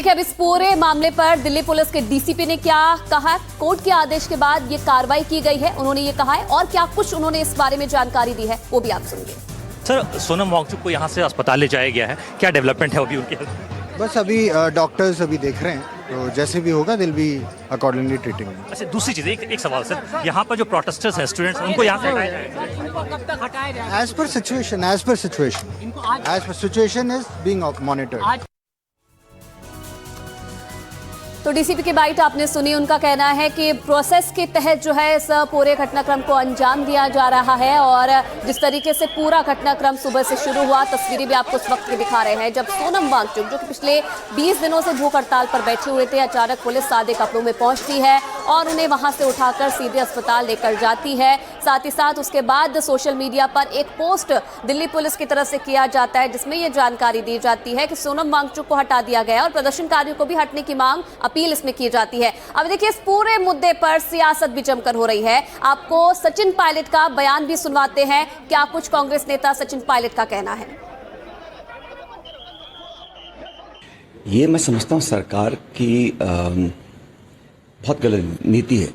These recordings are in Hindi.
अब इस पूरे मामले पर दिल्ली पुलिस के डीसीपी ने क्या कहा, कोर्ट के आदेश के बाद ये कार्रवाई की गई है, उन्होंने ये कहा है और क्या कुछ उन्होंने इस बारे में जानकारी दी है वो भी आप सुनिए। सर, सोनम वांगचुक को यहाँ से अस्पताल ले जाया गया है, क्या डेवलपमेंट है अभी उनकी हेल्थ? बस अभी डॉक्टर्स अभी देख रहे हैं, तो जैसे भी होगा दिल बी अकॉर्डिंगली ट्रीटिंग। अच्छा, दूसरी चीज़ एक सवाल सर, यहाँ पर जो प्रोटेस्टर्स हैं स्टूडेंट्स, उनको यहाँ से हटाया जाए? As per situation is being monitored. तो डीसीपी की बाइट आपने सुनी। उनका कहना है कि प्रोसेस के तहत जो है इस पूरे घटनाक्रम को अंजाम दिया जा रहा है और जिस तरीके से पूरा घटनाक्रम सुबह से शुरू हुआ, तस्वीरें भी आपको इस वक्त की दिखा रहे हैं, जब सोनम वांगचुक जो कि पिछले 20 दिनों से भूख हड़ताल पर बैठे हुए थे, अचानक पुलिस सादे कपड़ों में पहुंचती है और उन्हें वहां से उठाकर सीधे अस्पताल लेकर जाती है। साथ ही साथ उसके बाद सोशल मीडिया पर एक पोस्ट दिल्ली पुलिस की तरफ से किया जाता है जिसमें यह जानकारी दी जाती है कि सोनम वांगचुक को हटा दिया गया और प्रदर्शनकारियों को भी हटने की मांग अपील इसमें की जाती है। अब देखिए, इस पूरे मुद्दे पर सियासत भी जमकर हो रही है। आपको सचिन पायलट का बयान भी सुनवाते हैं, क्या कुछ कांग्रेस नेता सचिन पायलट का कहना है। ये मैं समझता हूँ सरकार की बहुत गलत नीति है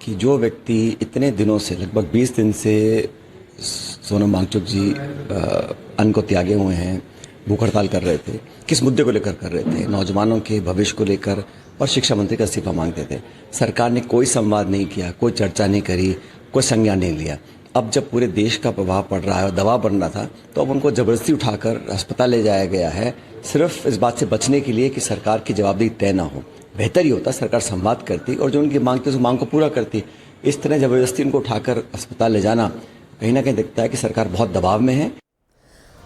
कि जो व्यक्ति इतने दिनों से, लगभग 20 दिन से सोनम वांगचुक जी अन्न को त्यागे हुए हैं, भूख हड़ताल कर रहे थे, किस मुद्दे को लेकर कर रहे थे? नौजवानों के भविष्य को लेकर और शिक्षा मंत्री का इस्तीफा मांगते थे। सरकार ने कोई संवाद नहीं किया, कोई चर्चा नहीं करी, कोई संज्ञान नहीं लिया। अब जब पूरे देश का प्रभाव पड़ रहा है और दबाव बन रहा था, तो अब उनको जबरदस्ती उठाकर अस्पताल ले जाया गया है, सिर्फ इस बात से बचने के लिए कि सरकार की जवाबदेही तय ना हो। बेहतर ही होता सरकार संवाद करती और जो उनकी मांग थी उस मांग को पूरा करती। इस तरह जबरदस्ती उनको उठाकर अस्पताल ले जाना कहीं ना कहीं दिखता है कि सरकार बहुत दबाव में है।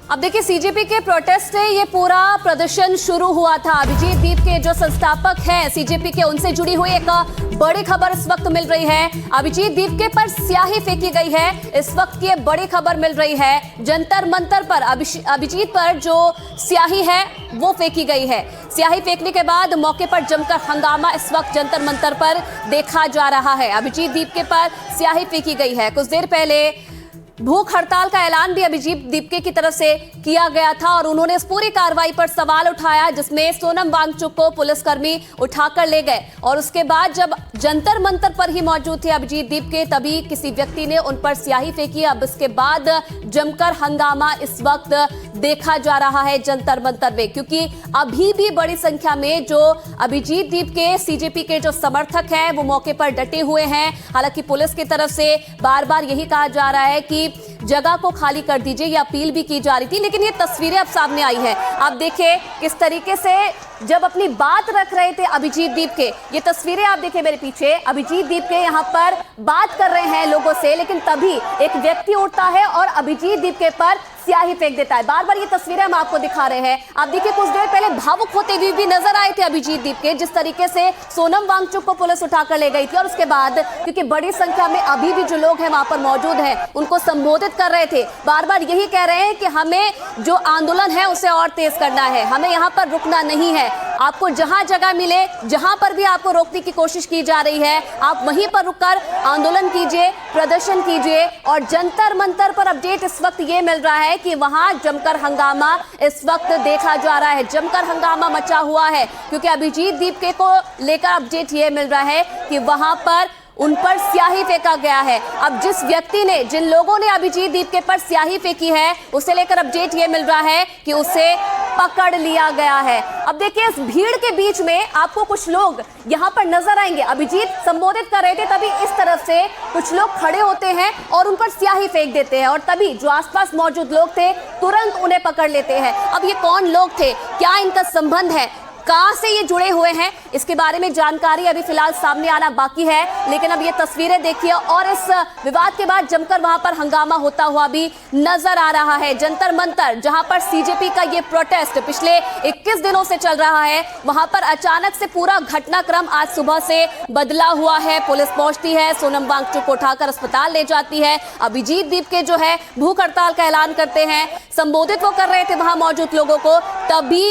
अब देखिए, सीजेपी के प्रोटेस्ट से ये पूरा प्रदर्शन शुरू हुआ था। अभिजीत दीप के जो संस्थापक हैं सीजेपी के, उनसे जुड़ी हुई एक बड़ी खबर इस वक्त मिल रही है। अभिजीत दीप के पर स्याही फेंकी गई है, इस वक्त की बड़ी खबर मिल रही है। जंतर मंतर पर अभिजीत पर जो स्याही है वो फेंकी गई है। स्याही फेंकने के बाद मौके पर जमकर हंगामा इस वक्त जंतर मंतर पर देखा जा रहा है। अभिजीत दीप के पर स्याही फेंकी गई है। कुछ देर पहले भूख हड़ताल का ऐलान भी अभिजीत दीपके की तरफ से किया गया था और उन्होंने इस पूरी कार्रवाई पर सवाल उठाया जिसमें सोनम वांगचुक को पुलिसकर्मी उठाकर ले गए और उसके बाद जब जंतर मंतर पर ही मौजूद थे अभिजीत दीपके, तभी किसी व्यक्ति ने उन पर स्याही फेंकी। अब इसके बाद जमकर हंगामा इस वक्त देखा जा रहा है जंतर मंतर में, क्योंकि अभी भी बड़ी संख्या में जो अभिजीत दीपके सीजेपी के जो समर्थक हैं वो मौके पर डटे हुए हैं। हालांकि पुलिस की तरफ से बार बार यही कहा जा रहा है कि जगह को खाली कर दीजिए, ये अपील भी की जा रही थी, लेकिन ये तस्वीरें अब सामने आई हैं। आप देखिए किस तरीके से जब अपनी बात रख रहे थे अभिजीत दीपके, ये तस्वीरें आप देखिए मेरे पीछे, अभिजीत दीपके यहाँ पर बात कर रहे हैं लोगों से, लेकिन तभी एक व्यक्ति उठता है और अभिजीत दीपके पर स्याही फेंक देता है। बार बार ये तस्वीरें हम आपको दिखा रहे हैं। आप देखिए, कुछ देर पहले भावुक होते हुए भी नजर आए थे अभिजीत दीपके, जिस तरीके से सोनम वांगचुक को पुलिस उठाकर ले गई थी और उसके बाद क्योंकि बड़ी संख्या में अभी भी जो लोग हैं वहां पर मौजूद हैं, उनको संबोधित कर रहे थे, बार बार यही कह रहे हैं कि हमें जो आंदोलन है उसे और तेज करना है, हमें यहाँ पर रुकना नहीं है। आपको जहां जगह मिले, जहां पर भी आपको रोकने की कोशिश की जा रही है, आप वहीं पर रुककर आंदोलन कीजिए, प्रदर्शन कीजिए। और जंतर मंतर पर अपडेट इस वक्त ये मिल रहा है कि वहां जमकर हंगामा इस वक्त देखा जा रहा है, जमकर हंगामा मचा हुआ है, क्योंकि अभिजीत दीपके को लेकर अपडेट ये मिल रहा है कि वहां पर उन पर स्याही फेंका गया है। अब जिस व्यक्ति ने, जिन लोगों ने अभिजीत दीपके पर स्याही फेंकी है, उसे लेकर अपडेट ये मिल रहा है कि उसे पकड़ लिया गया है। अब देखिए, इस भीड़ के बीच में आपको कुछ लोग यहाँ पर नजर आएंगे। अभिजीत संबोधित कर रहे थे, तभी इस तरफ से कुछ लोग खड़े होते हैं और उन पर स्याही फेंक देते हैं और तभी जो आसपास मौजूद लोग थे तुरंत उन्हें पकड़ लेते हैं। अब ये कौन लोग थे, क्या इनका संबंध है, कहां से ये जुड़े हुए हैं, इसके बारे में जानकारी अभी फिलहाल सामने आना बाकी है। लेकिन अब ये तस्वीरें देखिए और इस विवाद के बाद जमकर वहां पर हंगामा होता हुआ भी नजर आ रहा है। जंतर मंतर, जहां पर सीजेपी का ये प्रोटेस्ट पिछले 21 दिनों से चल रहा है, वहां पर अचानक से पूरा घटनाक्रम आज सुबह से बदला हुआ है। पुलिस पहुंचती है, सोनम वांगचुक को उठाकर अस्पताल ले जाती है। अभिजीत दीपके जो है भूख हड़ताल का ऐलान करते हैं, संबोधित वो कर रहे थे वहां मौजूद लोगों को, तभी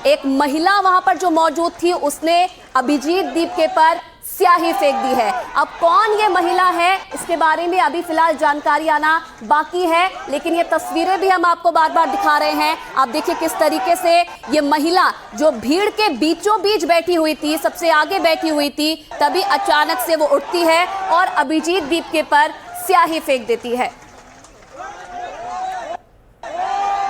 एक महिला वहां पर जो मौजूद थी उसने अभिजीत दीपके पर स्याही फेंक दी है। अब कौन ये महिला है, इसके बारे में अभी फिलहाल जानकारी आना बाकी है, लेकिन ये तस्वीरें भी हम आपको बार बार दिखा रहे हैं। आप देखिए किस तरीके से ये महिला जो भीड़ के बीचों बीच बैठी हुई थी, सबसे आगे बैठी हुई थी, तभी अचानक से वो उठती है और अभिजीत दीपके पर स्याही फेंक देती है।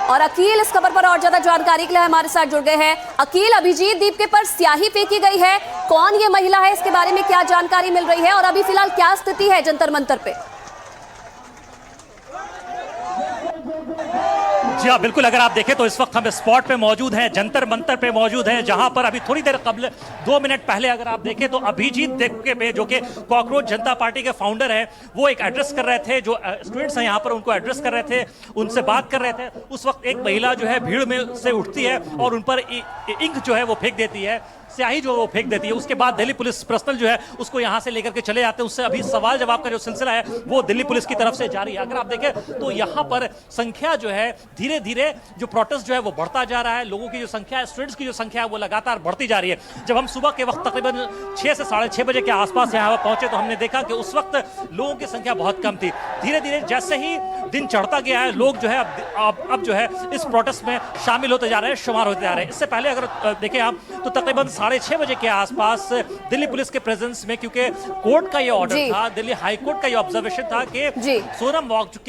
और अकील इस खबर पर और ज्यादा जानकारी के लिए हमारे साथ जुड़ गए हैं। अकील, अभिजीत दीपके पर स्याही फेंकी गई है, कौन ये महिला है, इसके बारे में क्या जानकारी मिल रही है और अभी फिलहाल क्या स्थिति है जंतर मंतर पे? जी हाँ, बिल्कुल। अगर आप देखें तो इस वक्त हम स्पॉट पे मौजूद हैं, जंतर मंतर पे मौजूद हैं, जहां पर अभी थोड़ी देर कबल 2 मिनट पहले अगर आप देखें तो अभिजीत दीपके पे, जो कि कॉकरोच जनता पार्टी के फाउंडर हैं, वो एक एड्रेस कर रहे थे, जो स्टूडेंट्स हैं यहाँ पर उनको एड्रेस कर रहे थे, उनसे बात कर रहे थे। उस वक्त एक महिला जो है भीड़ में से उठती है और उन पर इंक जो है वो फेंक देती है, स्याही जो वो फेंक देती है। उसके बाद दिल्ली पुलिस पर्सनल जो है उसको यहाँ से लेकर के चले जाते हैं। उससे अभी सवाल जवाब का जो सिलसिला है वो दिल्ली पुलिस की तरफ से जारी है। अगर आप देखें तो यहाँ पर संख्या जो है धीरे धीरे जो प्रोटेस्ट जो है वो बढ़ता जा रहा है। लोगों की जो संख्या है, स्टूडेंट्स की जो संख्या है वो लगातार बढ़ती जा रही है। जब हम सुबह के वक्त तकरीबन 6 से 6:30 बजे के आसपास यहाँ पहुंचे तो हमने देखा कि उस वक्त लोगों की संख्या बहुत कम थी। धीरे धीरे जैसे ही दिन चढ़ता गया है, लोग जो है अब जो है इस प्रोटेस्ट में शामिल होते जा रहे हैं, शुमार होते जा रहे हैं। इससे पहले अगर देखें आप तो तकरीबन 6:30 बजे के आसपास दिल्ली पुलिस के प्रेजेंस में, क्योंकि कोर्ट का ये ऑर्डर था, दिल्ली हाई कोर्ट का ये ऑब्जर्वेशन था कि सोनम वांगचुक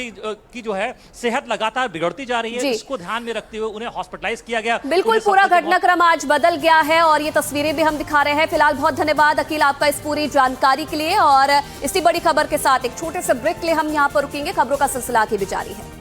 की जो है सेहत लगातार बिगड़ती जा रही है, इसको ध्यान में रखते हुए उन्हें हॉस्पिटलाइज किया गया। बिल्कुल, पूरा घटनाक्रम आज बदल गया है और ये तस्वीरें भी हम दिखा रहे हैं। फिलहाल बहुत धन्यवाद अकील आपका इस पूरी जानकारी के लिए। और इसी बड़ी खबर के साथ एक छोटे से ब्रेक के लिए हम यहाँ पर रुकेंगे। खबरों का सिलसिला आगे भी जारी है।